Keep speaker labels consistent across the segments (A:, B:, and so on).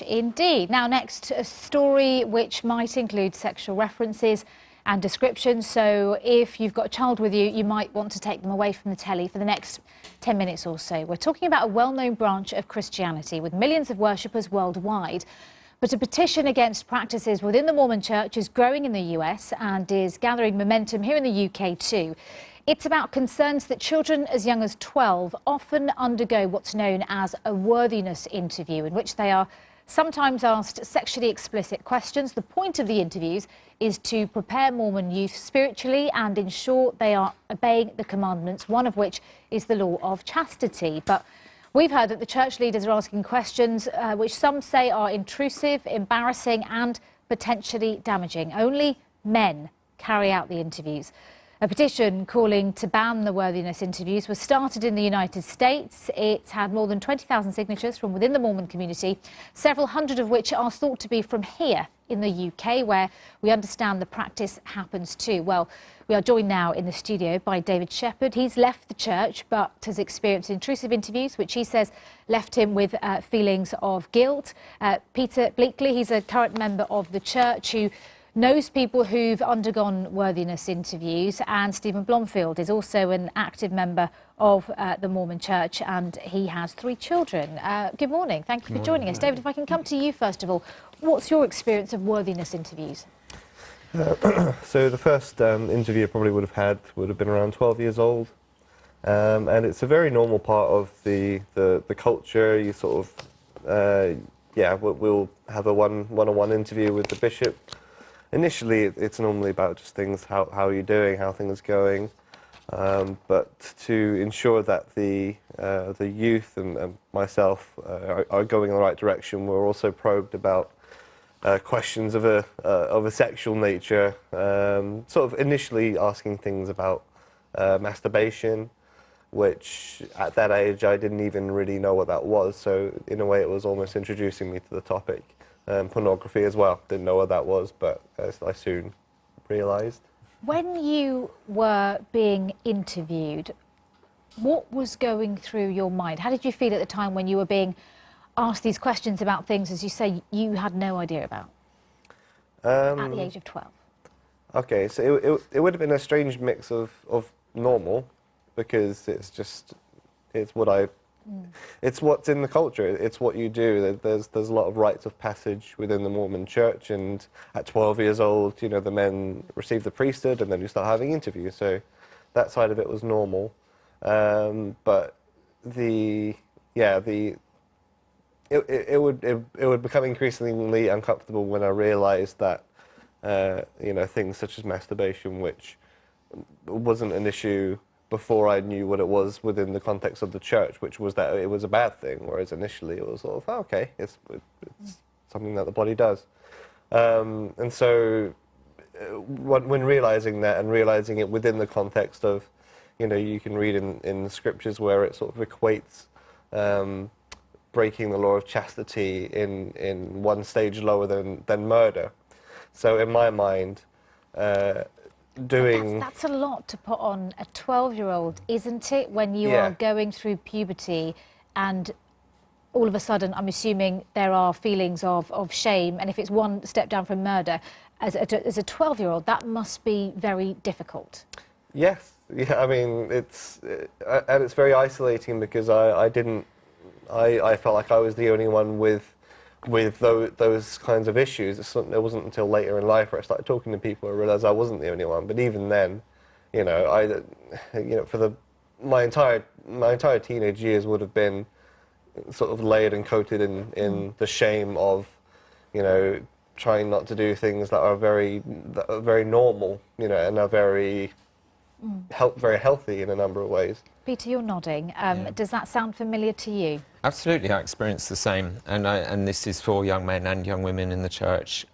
A: Indeed. Now next, a story which might include sexual references and descriptions, so if you've got a child with you, you might want to take them away from the telly for the next 10 minutes or so. We're talking about a well-known branch of Christianity with millions of worshippers worldwide. But a petition against practices within the Mormon Church is growing in the US and is gathering momentum here in the UK too. It's about concerns that children as young as 12 often undergo what's known as a worthiness interview, in which they are sometimes asked sexually explicit questions. The point of the interviews is to prepare Mormon youth spiritually and ensure they are obeying the commandments, one of which is the law of chastity. But we've heard that the church leaders are asking questions which some say are intrusive, embarrassing and potentially damaging. Only men carry out the interviews. A petition calling to ban the worthiness interviews was started in the United States. It's had more than 20,000 signatures from within the Mormon community, several hundred of which are thought to be from here in the UK, where we understand the practice happens too. Well, we are joined now in the studio by David Shepherd. He's left the church but has experienced intrusive interviews, which he says left him with feelings of guilt. Peter Bleakley, he's a current member of the church who knows people who've undergone worthiness interviews, and Stephen Blomfield is also an active member of the Mormon Church, and he has 3 children. Good morning. Thank you for joining us. David, if I can come to you first of all, what's your experience of worthiness interviews?
B: So the first interview I probably would have been around 12 years old, and it's a very normal part of the culture. You sort of, we'll have a one-on-one interview with the bishop. Initially, it's normally about just things, how are you doing, how things are going, but to ensure that the youth and myself are going in the right direction, we're also probed about questions of a sexual nature, sort of initially asking things about masturbation, which at that age I didn't even really know what that was, so in a way it was almost introducing me to the topic. Pornography as well, didn't know what that was, but I soon realised.
A: When you were being interviewed, what was going through your mind? How did you feel at the time when you were being asked these questions about things, as you say, you had no idea about at the age of 12?
B: Okay, so it would have been a strange mix of normal, because it's what's in the culture, it's what you do. There's a lot of rites of passage within the Mormon Church, and at 12 years old, you know, the men receive the priesthood and then you start having interviews, so that side of it was normal. But it would become increasingly uncomfortable when I realized that, you know, things such as masturbation, which wasn't an issue before I knew what it was within the context of the church, which was that it was a bad thing, whereas initially it was sort of, oh, okay, it's something that the body does. And so when realizing that and realizing it within the context of, you know, you can read in the scriptures where it sort of equates breaking the law of chastity in one stage lower than murder. So in my mind,
A: That's a lot to put on a 12-year-old, isn't it, when you are going through puberty and all of a sudden, I'm assuming there are feelings of shame, and if it's one step down from murder, as a 12-year-old, that must be very difficult.
B: Yes, yeah, I mean, it's very isolating, because I felt like I was the only one with those kinds of issues. It wasn't until later in life where I started talking to people I realised I wasn't the only one. But even then, you know, for my entire teenage years would have been sort of layered and coated in the shame of, you know, trying not to do things that are very normal, you know, and are very healthy in a number of ways.
A: Peter, you're nodding. Does that sound familiar to you?
C: Absolutely, I experienced the same, and this is for young men and young women in the church.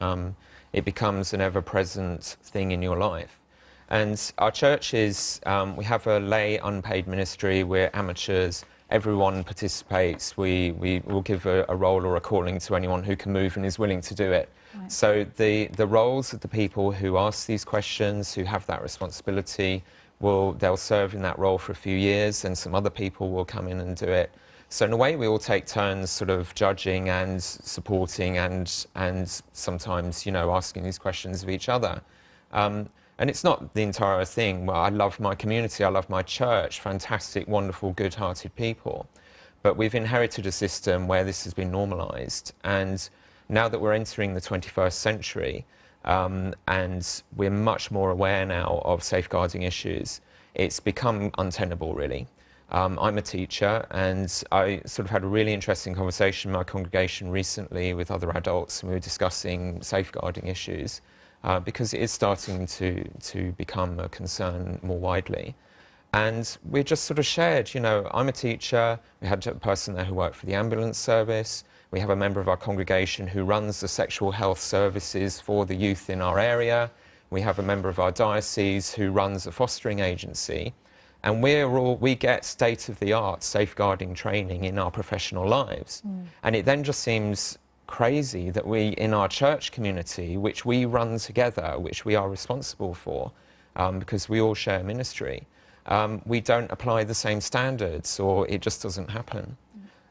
C: It becomes an ever-present thing in your life. And our church is, we have a lay unpaid ministry, we're amateurs, everyone participates, we will give a role or a calling to anyone who can move and is willing to do it. Right. So the roles of the people who ask these questions, who have that responsibility, they'll serve in that role for a few years, and some other people will come in and do it. So in a way, we all take turns sort of judging and supporting and sometimes, you know, asking these questions of each other. And it's not the entire thing. Well, I love my community, I love my church, fantastic, wonderful, good-hearted people. But we've inherited a system where this has been normalised. And now that we're entering the 21st century, and we're much more aware now of safeguarding issues, it's become untenable, really. I'm a teacher, and I sort of had a really interesting conversation in my congregation recently with other adults, and we were discussing safeguarding issues, because it is starting to become a concern more widely. And we just sort of shared, you know, I'm a teacher, we had a person there who worked for the ambulance service, we have a member of our congregation who runs the sexual health services for the youth in our area, we have a member of our diocese who runs a fostering agency, and we get state-of-the-art safeguarding training in our professional lives. And it then just seems crazy that we, in our church community, which we run together, which we are responsible for, because we all share ministry, we don't apply the same standards, or it just doesn't happen.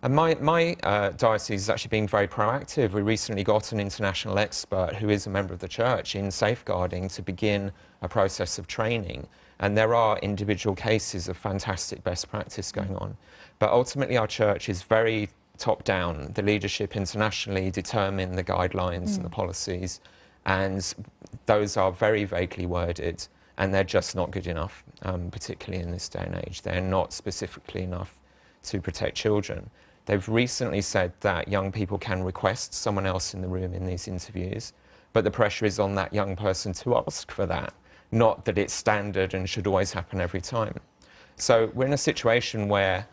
C: And my diocese is actually being very proactive. We recently got an international expert who is a member of the church in safeguarding to begin a process of training. And there are individual cases of fantastic best practice going on. But ultimately our church is very top down. The leadership internationally determine the guidelines and the policies, and those are very vaguely worded, and they're just not good enough, particularly in this day and age. They're not specifically enough to protect children. They've recently said that young people can request someone else in the room in these interviews, but the pressure is on that young person to ask for that, not that it's standard and should always happen every time. So we're in a situation where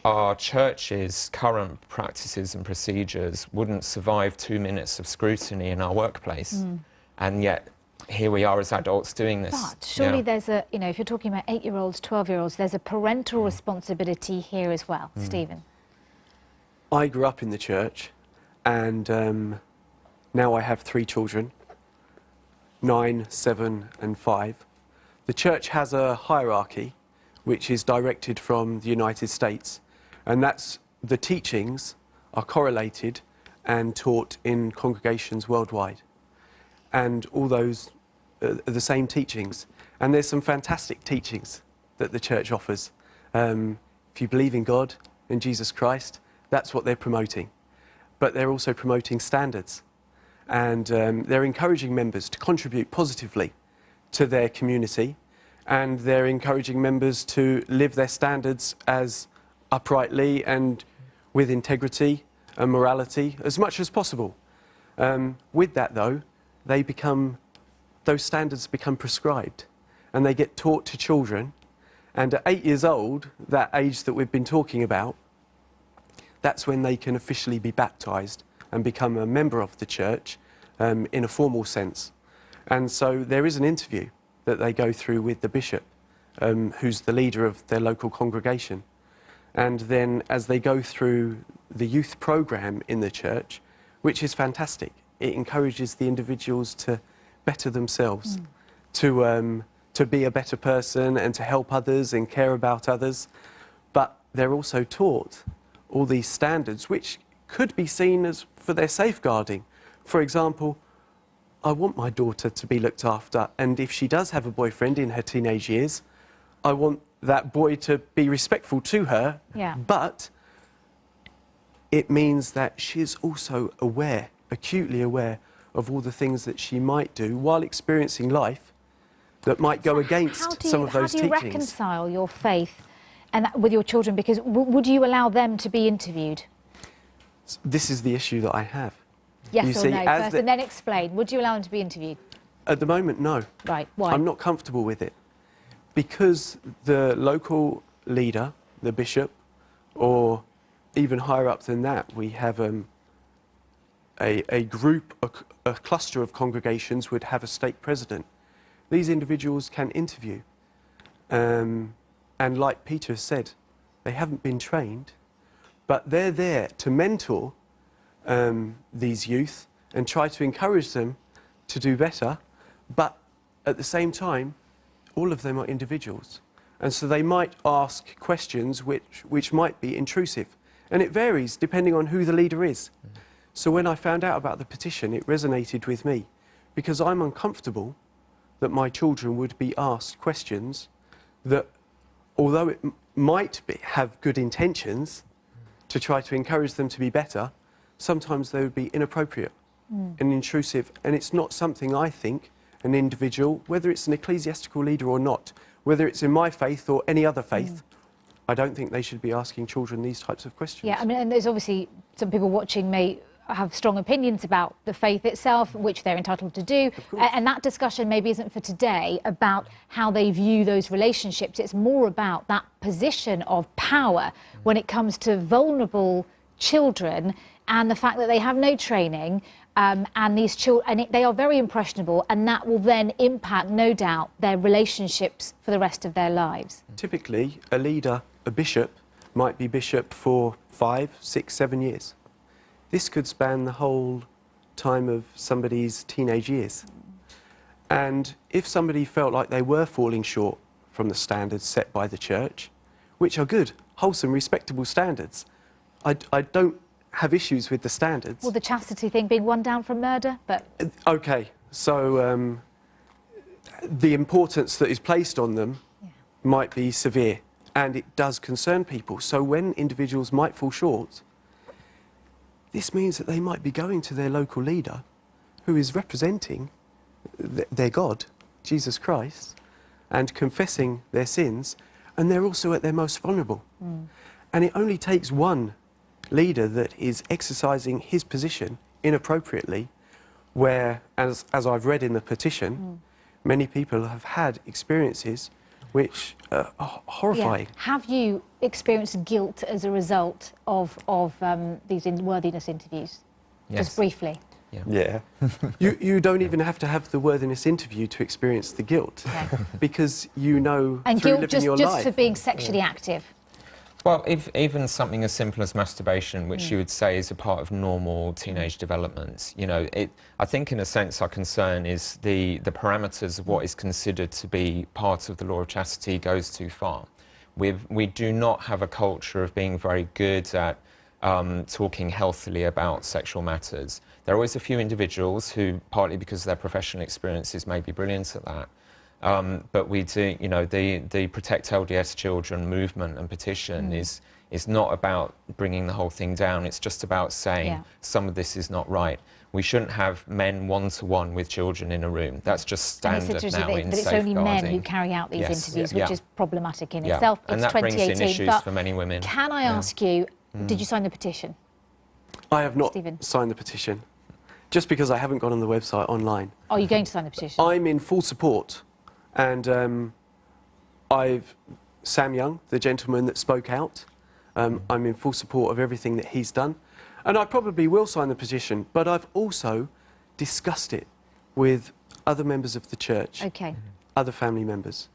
C: our church's current practices and procedures wouldn't survive 2 minutes of scrutiny in our workplace. And yet, here we are as adults doing this.
A: But surely there's a, you know, if you're talking about 8-year-olds, 12-year-olds, there's a parental responsibility here as well. Stephen?
D: I grew up in the church, and now I have 3 children, 9, 7 and 5. The church has a hierarchy which is directed from the United States, and that's the teachings are correlated and taught in congregations worldwide. And all those are the same teachings. And there's some fantastic teachings that the church offers. If you believe in God and Jesus Christ, that's what they're promoting. But they're also promoting standards. And they're encouraging members to contribute positively to their community, and they're encouraging members to live their standards as uprightly and with integrity and morality as much as possible. With that, though, those standards become prescribed, and they get taught to children. And at 8 years old, that age that we've been talking about, that's when they can officially be baptised and become a member of the church in a formal sense. And so there is an interview that they go through with the bishop, who's the leader of their local congregation. And then as they go through the youth programme in the church, which is fantastic, it encourages the individuals to better themselves, to be a better person and to help others and care about others. But they're also taught all these standards which could be seen as for their safeguarding. For example, I want my daughter to be looked after, and if she does have a boyfriend in her teenage years, I want that boy to be respectful to her, but it means that she's also aware, acutely aware, of all the things that she might do while experiencing life that might go against some of those teachings.
A: How do you reconcile your faith and that with your children? Because would you allow them to be interviewed?
D: This is the issue that I have.
A: Yes or no first, and then explain. Would you allow them to be interviewed?
D: At the moment, no.
A: Right, why?
D: I'm not comfortable with it. Because the local leader, the bishop, or even higher up than that, we have a group, a cluster of congregations would have a stake president. These individuals can interview. And like Peter said, they haven't been trained, but they're there to mentor these youth and try to encourage them to do better. But at the same time, all of them are individuals. And so they might ask questions which might be intrusive And it varies depending on who the leader is. So when I found out about the petition, it resonated with me because I'm uncomfortable that my children would be asked questions that, although it might have good intentions to try to encourage them to be better, sometimes they would be inappropriate and intrusive. And it's not something I think an individual, whether it's an ecclesiastical leader or not, whether it's in my faith or any other faith, I don't think they should be asking children these types of questions.
A: Yeah, I mean, and there's obviously some people watching may have strong opinions about the faith itself, which they're entitled to do. And that discussion maybe isn't for today about how they view those relationships. It's more about that position of power when it comes to vulnerable children and the fact that they have no training. And these children, they are very impressionable, and that will then impact, no doubt, their relationships for the rest of their lives.
D: Typically, a leader, a bishop, might be bishop for 5, 6, 7 years. This could span the whole time of somebody's teenage years. And if somebody felt like they were falling short from the standards set by the church, which are good, wholesome, respectable standards, I don't have issues with the standards.
A: Well, the chastity thing being one down from murder, but...
D: OK, so the importance that is placed on them might be severe, and it does concern people. So when individuals might fall short, this means that they might be going to their local leader, who is representing their God, Jesus Christ, and confessing their sins, and they're also at their most vulnerable. And it only takes one leader that is exercising his position inappropriately, where, as I've read in the petition, many people have had experiences which are horrifying.
A: Yeah. Have you experienced guilt as a result of these worthiness interviews?
C: Yes.
A: Just briefly.
B: Yeah.
D: You don't even have to have the worthiness interview to experience the guilt, because you know
A: And
D: through
A: guilt
D: living your
A: just
D: life.
A: for being sexually active.
C: Well, even something as simple as masturbation, which you would say is a part of normal teenage development, you know, I think in a sense our concern is the parameters of what is considered to be part of the law of chastity goes too far. We do not have a culture of being very good at talking healthily about sexual matters. There are always a few individuals who, partly because of their professional experiences, may be brilliant at that. But we do, you know, the Protect LDS Children movement and petition is not about bringing the whole thing down. It's just about saying some of this is not right. We shouldn't have men one-to-one with children in a room. That's just standard now in safeguarding.
A: But it's only men who carry out these interviews, which is problematic in itself.
C: And
A: it's
C: that brings in
A: 2018,
C: issues for many women.
A: Can I ask you, did you sign the petition?
D: I have not
A: Stephen?
D: signed the petition, just because I haven't gone on the website online.
A: Are you going to sign the petition?
D: I'm in full support. And Sam Young, the gentleman that spoke out, I'm in full support of everything that he's done. And I probably will sign the petition, but I've also discussed it with other members of the church, other family members.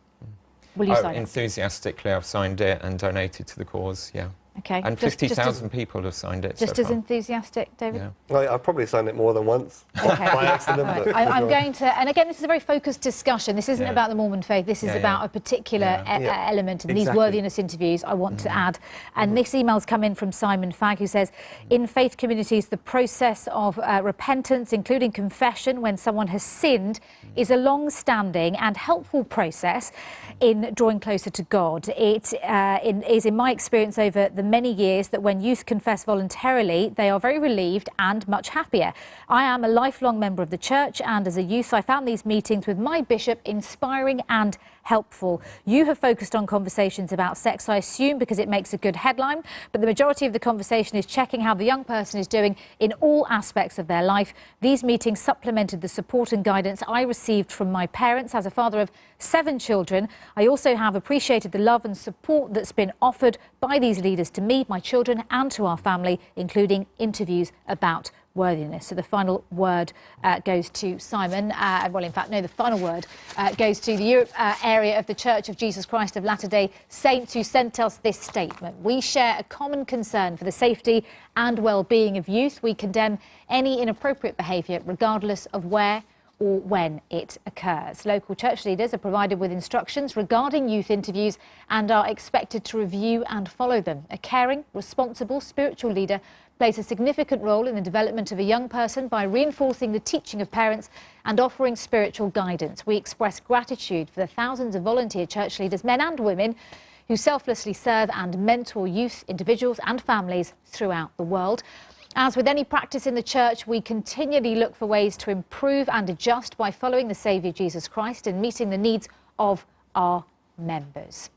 A: Will you sign it?
C: Enthusiastically, I've signed it and donated to the cause,
A: Okay.
C: And 50,000 people have signed it
A: Just
C: so
A: as
C: far.
A: enthusiastic, David?
C: Yeah.
B: Well, I've probably signed it more than once by accident.
A: Right.
B: But
A: I'm going to, and again, this is a very focused discussion. This isn't about the Mormon faith. This is about a particular element. And these worthiness interviews I want to add. And this email's come in from Simon Fagg, who says, in faith communities, the process of repentance, including confession when someone has sinned, is a long-standing and helpful process in drawing closer to God. It is, in my experience over the many years, that when youth confess voluntarily, they are very relieved and much happier. I am a lifelong member of the church, and as a youth, I found these meetings with my bishop inspiring and helpful. You have focused on conversations about sex, I assume, because it makes a good headline, but the majority of the conversation is checking how the young person is doing in all aspects of their life. These meetings supplemented the support and guidance I received from my parents. As a father of 7 children, I also have appreciated the love and support that's been offered by these leaders to me, my children, and to our family, including interviews about worthiness. So the final word goes to Simon. Well, in fact, no, the final word goes to the Europe area of the Church of Jesus Christ of Latter-day Saints, who sent us this statement. We share a common concern for the safety and well-being of youth. We condemn any inappropriate behaviour, regardless of where or when it occurs. Local church leaders are provided with instructions regarding youth interviews and are expected to review and follow them. A caring, responsible spiritual leader plays a significant role in the development of a young person by reinforcing the teaching of parents and offering spiritual guidance. We express gratitude for the thousands of volunteer church leaders, men and women, who selflessly serve and mentor youth, individuals and families throughout the world. As with any practice in the church, we continually look for ways to improve and adjust by following the Saviour Jesus Christ and meeting the needs of our members.